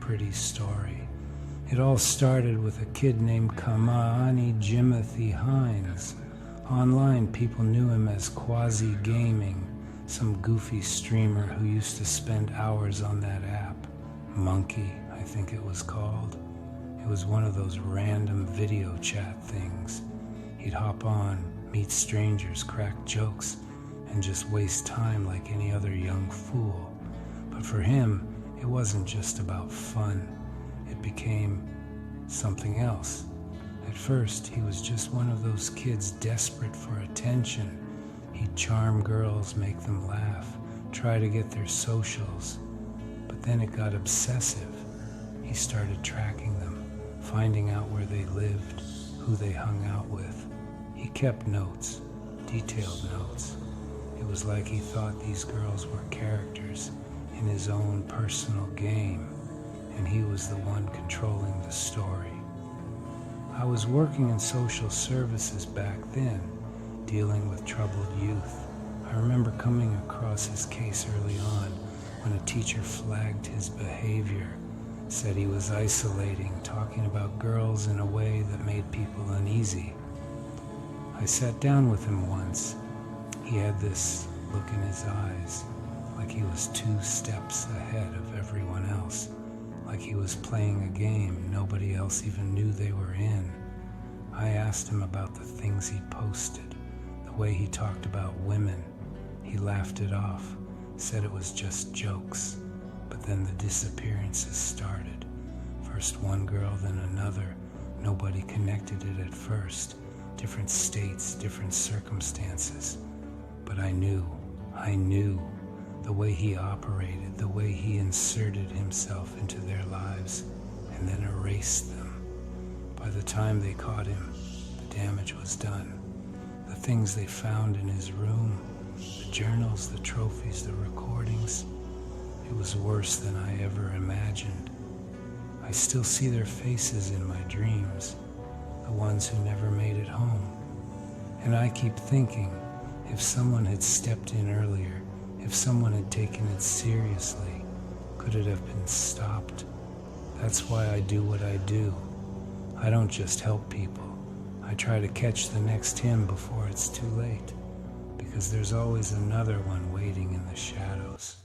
pretty story. It all started with a kid named Kamaani Jimothy Hinds. Online, people knew him as Quasi Gaming, some goofy streamer who used to spend hours on that app. Monkey, I think it was called. It was one of those random video chat things. He'd hop on, meet strangers, crack jokes, and just waste time like any other young fool. But for him, it wasn't just about fun. It became something else. At first, he was just one of those kids desperate for attention. He'd charm girls, make them laugh, try to get their socials. But then it got obsessive. He started tracking them, finding out where they lived, who they hung out with. He kept notes, detailed notes. It was like he thought these girls were characters in his own personal game, and he was the one controlling the story. I was working in social services back then, dealing with troubled youth. I remember coming across his case early on when a teacher flagged his behavior, said he was isolating, talking about girls in a way that made people uneasy. I sat down with him once. He had this look in his eyes, like he was 2 steps ahead of everyone else, like he was playing a game nobody else even knew they were in. I asked him about the things he posted, the way he talked about women. He laughed it off, said it was just jokes. But then the disappearances started. First one girl, then another. Nobody connected it at first. Different states, different circumstances. But I knew the way he operated, the way he inserted himself into their lives and then erased them. By the time they caught him, the damage was done. The things they found in his room, the journals, the trophies, the recordings, it was worse than I ever imagined. I still see their faces in my dreams, the ones who never made it home. And I keep thinking, if someone had stepped in earlier, if someone had taken it seriously, could it have been stopped? That's why I do what I do. I don't just help people. I try to catch the next him before it's too late, because there's always another one waiting in the shadows.